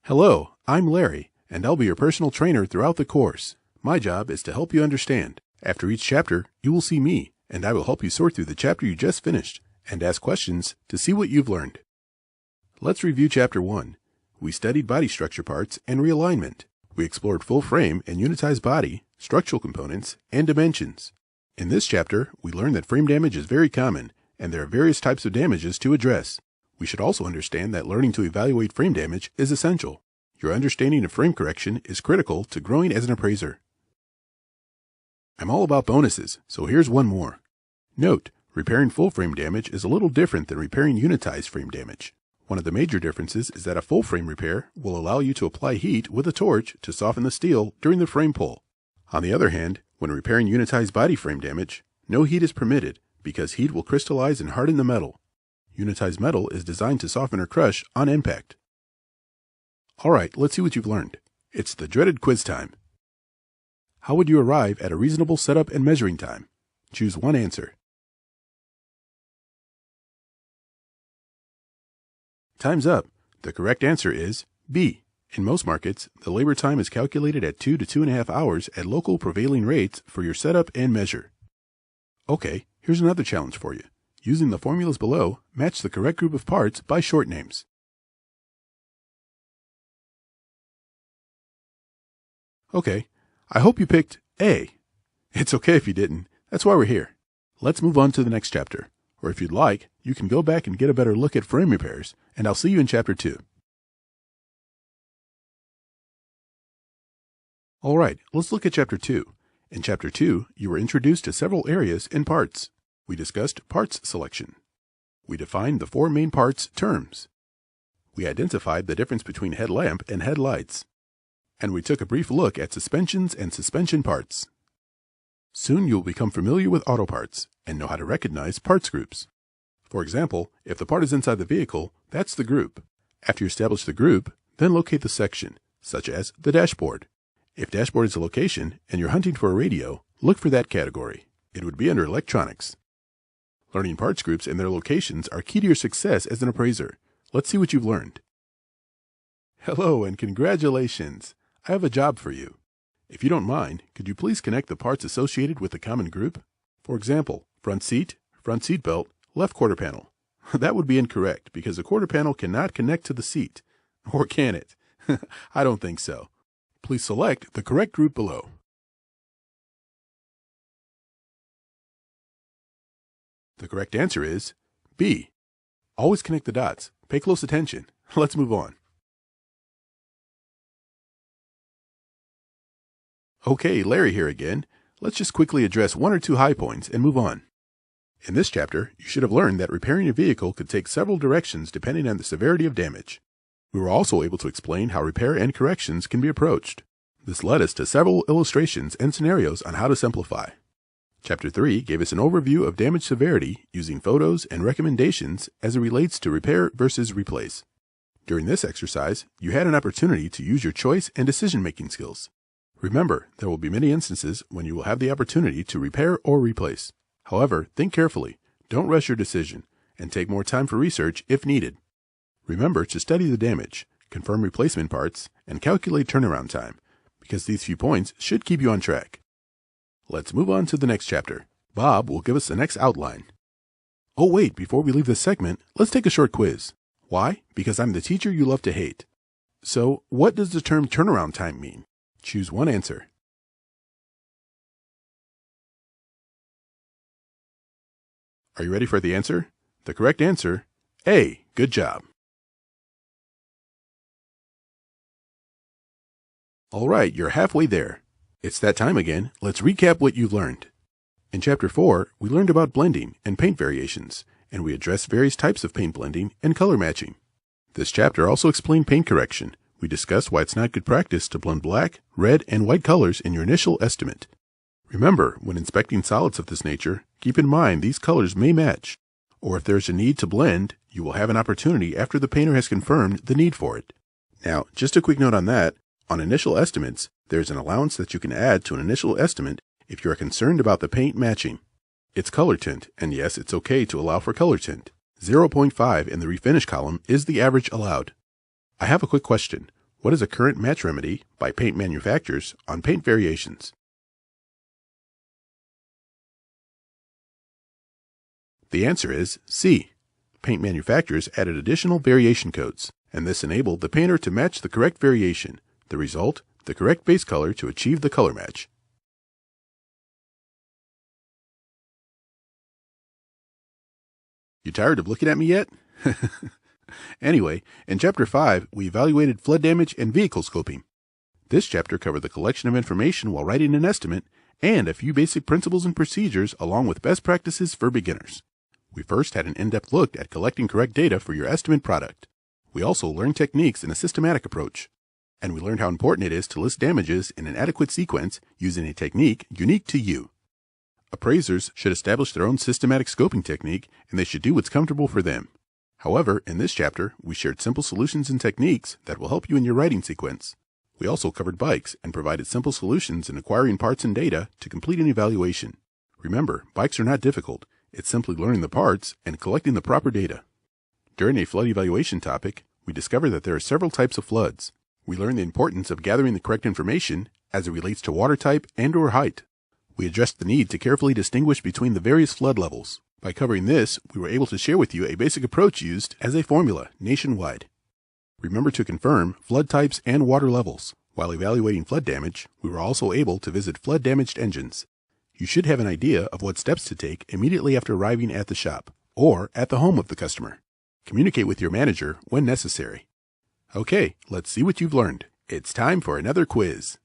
Hello, I'm Larry, and I'll be your personal trainer throughout the course. My job is to help you understand. After each chapter, you will see me, and I will help you sort through the chapter you just finished and ask questions to see what you've learned. Let's review Chapter 1. We studied body structure parts and realignment. We explored full frame and unitized body, structural components, and dimensions. In this chapter, we learned that frame damage is very common, and there are various types of damages to address. We should also understand that learning to evaluate frame damage is essential. Your understanding of frame correction is critical to growing as an appraiser. I'm all about bonuses, so here's one more. Note, repairing full frame damage is a little different than repairing unitized frame damage. One of the major differences is that a full frame repair will allow you to apply heat with a torch to soften the steel during the frame pull. On the other hand, when repairing unitized body frame damage, no heat is permitted because heat will crystallize and harden the metal. Unitized metal is designed to soften or crush on impact. Alright, let's see what you've learned. It's the dreaded quiz time. How would you arrive at a reasonable setup and measuring time? Choose one answer. Time's up. The correct answer is B. In most markets, the labor time is calculated at 2 to 2.5 hours at local prevailing rates for your setup and measure. Okay, here's another challenge for you. Using the formulas below, match the correct group of parts by short names. Okay, I hope you picked A. It's okay if you didn't. That's why we're here. Let's move on to the next chapter. Or if you'd like, you can go back and get a better look at frame repairs, and I'll see you in Chapter 2. Alright, let's look at Chapter 2. In Chapter 2, you were introduced to several areas and parts. We discussed parts selection. We defined the four main parts terms. We identified the difference between headlamp and headlights. And we took a brief look at suspensions and suspension parts. Soon you'll become familiar with auto parts and know how to recognize parts groups. For example, if the part is inside the vehicle, that's the group. After you establish the group, then locate the section, such as the dashboard. If dashboard is a location and you're hunting for a radio, look for that category. It would be under electronics. Learning parts groups and their locations are key to your success as an appraiser. Let's see what you've learned. Hello and congratulations! I have a job for you. If you don't mind, could you please connect the parts associated with the common group? For example, front seat belt, left quarter panel. That would be incorrect because the quarter panel cannot connect to the seat. Or can it? I don't think so. Please select the correct group below. The correct answer is B. Always connect the dots. Pay close attention. Let's move on. Okay, Larry here again. Let's just quickly address one or two high points and move on. In this chapter, you should have learned that repairing a vehicle could take several directions depending on the severity of damage. We were also able to explain how repair and corrections can be approached. This led us to several illustrations and scenarios on how to simplify. Chapter 3 gave us an overview of damage severity using photos and recommendations as it relates to repair versus replace. During this exercise, you had an opportunity to use your choice and decision-making skills. Remember, there will be many instances when you will have the opportunity to repair or replace. However, think carefully, don't rush your decision, and take more time for research if needed. Remember to study the damage, confirm replacement parts, and calculate turnaround time, because these few points should keep you on track. Let's move on to the next chapter. Bob will give us the next outline. Oh wait, before we leave this segment, let's take a short quiz. Why? Because I'm the teacher you love to hate. So, what does the term turnaround time mean? Choose one answer. Are you ready for the answer? The correct answer, A. Good job. Alright, you're halfway there. It's that time again. Let's recap what you've learned. In Chapter 4, we learned about blending and paint variations, and we addressed various types of paint blending and color matching. This chapter also explained paint correction. We discussed why it's not good practice to blend black, red, and white colors in your initial estimate. Remember, when inspecting solids of this nature, keep in mind these colors may match, or if there's a need to blend, you will have an opportunity after the painter has confirmed the need for it. Now, just a quick note on that. On initial estimates, there's an allowance that you can add to an initial estimate if you are concerned about the paint matching. It's color tint, and yes, it's okay to allow for color tint. 0.5 in the refinish column is the average allowed. I have a quick question. What is a current match remedy by paint manufacturers on paint variations? The answer is C. Paint manufacturers added additional variation codes, and this enabled the painter to match the correct variation. The result, the correct base color to achieve the color match. You tired of looking at me yet? Anyway, in Chapter 5, we evaluated flood damage and vehicle scoping. This chapter covered the collection of information while writing an estimate and a few basic principles and procedures along with best practices for beginners. We first had an in-depth look at collecting correct data for your estimate product. We also learned techniques in a systematic approach. And we learned how important it is to list damages in an adequate sequence using a technique unique to you. Appraisers should establish their own systematic scoping technique, and they should do what's comfortable for them. However, in this chapter, we shared simple solutions and techniques that will help you in your writing sequence. We also covered bikes and provided simple solutions in acquiring parts and data to complete an evaluation. Remember, bikes are not difficult. It's simply learning the parts and collecting the proper data. During a flood evaluation topic, we discovered that there are several types of floods. We learned the importance of gathering the correct information as it relates to water type and/or height. We addressed the need to carefully distinguish between the various flood levels. By covering this, we were able to share with you a basic approach used as a formula nationwide. Remember to confirm flood types and water levels. While evaluating flood damage, we were also able to visit flood-damaged engines. You should have an idea of what steps to take immediately after arriving at the shop or at the home of the customer. Communicate with your manager when necessary. Okay, let's see what you've learned. It's time for another quiz.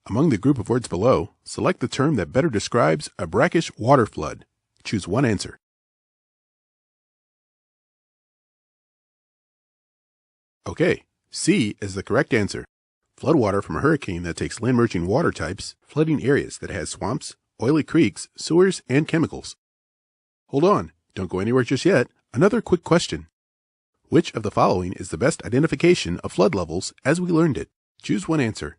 Among the group of words below, select the term that better describes a brackish water flood. Choose one answer. Okay, C is the correct answer. Floodwater from a hurricane that takes land-merging water types, flooding areas that has swamps, oily creeks, sewers, and chemicals. Hold on, don't go anywhere just yet. Another quick question. Which of the following is the best identification of flood levels as we learned it? Choose one answer.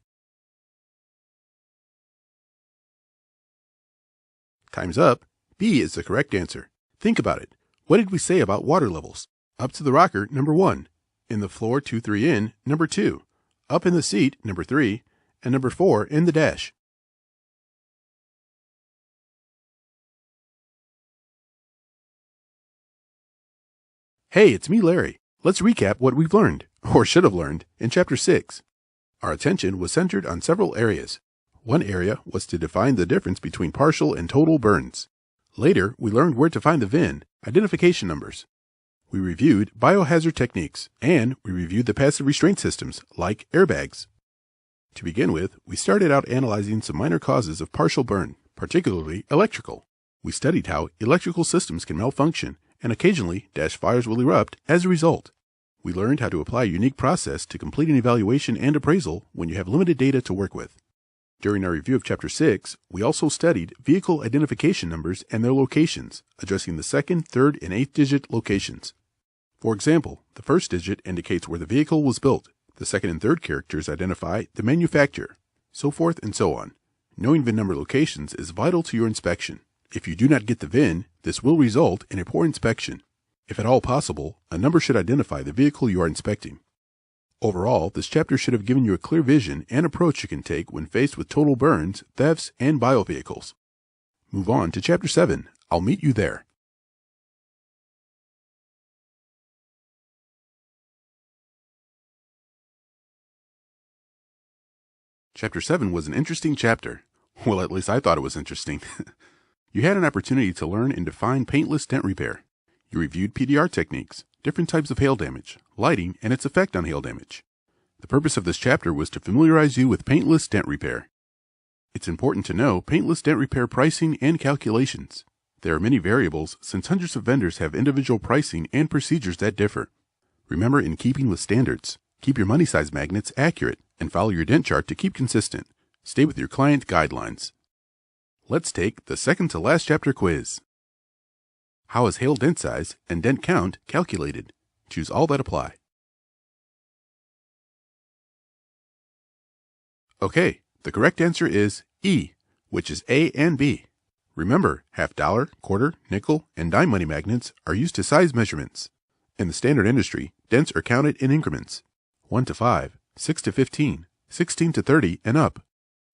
Time's up. B is the correct answer. Think about it. What did we say about water levels? Up to the rocker, number 1. In the floor 2-3 in, number 2. Up in the seat, number 3. And number 4 in the dash. Hey, it's me, Larry. Let's recap what we've learned, or should have learned, in Chapter 6. Our attention was centered on several areas. One area was to define the difference between partial and total burns. Later, we learned where to find the VIN, identification numbers. We reviewed biohazard techniques, and we reviewed the passive restraint systems, like airbags. To begin with, we started out analyzing some minor causes of partial burn, particularly electrical. We studied how electrical systems can malfunction, and occasionally dash fires will erupt as a result. We learned how to apply a unique process to complete an evaluation and appraisal when you have limited data to work with. During our review of Chapter 6, we also studied vehicle identification numbers and their locations, addressing the 2nd, 3rd, and 8th digit locations. For example, the first digit indicates where the vehicle was built, the 2nd and 3rd characters identify the manufacturer, so forth and so on. Knowing VIN number locations is vital to your inspection. If you do not get the VIN, this will result in a poor inspection. If at all possible, a number should identify the vehicle you are inspecting. Overall, this chapter should have given you a clear vision and approach you can take when faced with total burns, thefts, and biovehicles. Move on to Chapter 7. I'll meet you there. Chapter 7 was an interesting chapter. Well, at least I thought it was interesting. You had an opportunity to learn and define paintless dent repair. You reviewed PDR techniques, different types of hail damage, lighting, and its effect on hail damage. The purpose of this chapter was to familiarize you with paintless dent repair. It's important to know paintless dent repair pricing and calculations. There are many variables since hundreds of vendors have individual pricing and procedures that differ. Remember, in keeping with standards, keep your money size magnets accurate and follow your dent chart to keep consistent. Stay with your client guidelines. Let's take the second to last chapter quiz. How is hail dent size and dent count calculated? Choose all that apply. Okay, the correct answer is E, which is A and B. Remember, half dollar, quarter, nickel, and dime money magnets are used as size measurements. In the standard industry, dents are counted in increments, 1 to 5, 6 to 15, 16 to 30, and up.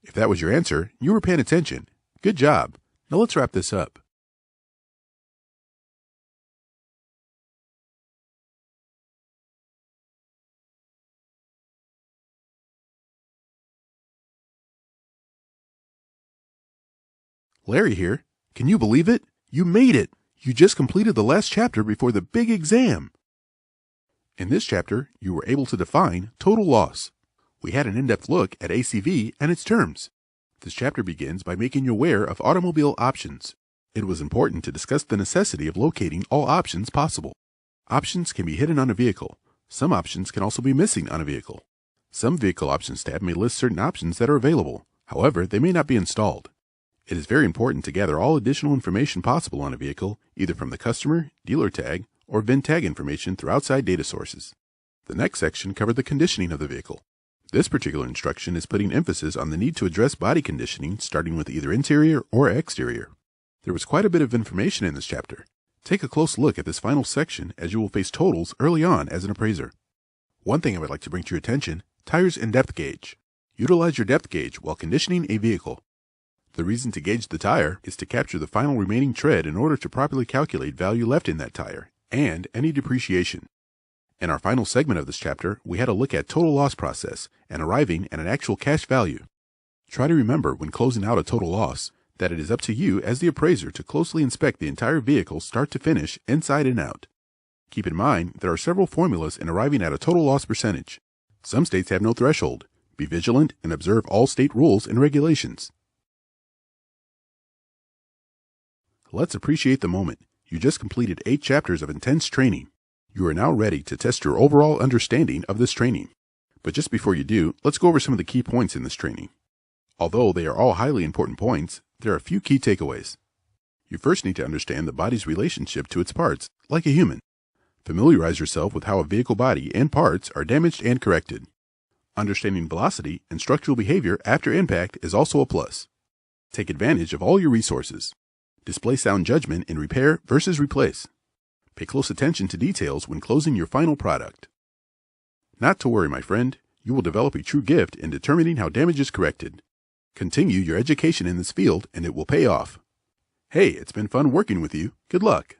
If that was your answer, you were paying attention. Good job. Now let's wrap this up. Larry here. Can you believe it? You made it! You just completed the last chapter before the big exam. In this chapter, you were able to define total loss. We had an in-depth look at ACV and its terms. This chapter begins by making you aware of automobile options. It was important to discuss the necessity of locating all options possible. Options can be hidden on a vehicle. Some options can also be missing on a vehicle. Some vehicle options tab may list certain options that are available. However, they may not be installed. It is very important to gather all additional information possible on a vehicle, either from the customer, dealer tag, or VIN tag information through outside data sources. The next section covered the conditioning of the vehicle. This particular instruction is putting emphasis on the need to address body conditioning, starting with either interior or exterior. There was quite a bit of information in this chapter. Take a close look at this final section as you will face totals early on as an appraiser. One thing I would like to bring to your attention, tires and depth gauge. Utilize your depth gauge while conditioning a vehicle. The reason to gauge the tire is to capture the final remaining tread in order to properly calculate value left in that tire, and any depreciation. In our final segment of this chapter, we had a look at total loss process and arriving at an actual cash value. Try to remember when closing out a total loss that it is up to you as the appraiser to closely inspect the entire vehicle start to finish, inside and out. Keep in mind there are several formulas in arriving at a total loss percentage. Some states have no threshold. Be vigilant and observe all state rules and regulations. Let's appreciate the moment. You just completed 8 chapters of intense training. You are now ready to test your overall understanding of this training. But just before you do, let's go over some of the key points in this training. Although they are all highly important points, there are a few key takeaways. You first need to understand the body's relationship to its parts, like a human. Familiarize yourself with how a vehicle body and parts are damaged and corrected. Understanding velocity and structural behavior after impact is also a plus. Take advantage of all your resources. Display sound judgment in repair versus replace. Pay close attention to details when closing your final product. Not to worry, my friend, you will develop a true gift in determining how damage is corrected. Continue your education in this field and it will pay off. Hey, it's been fun working with you. Good luck.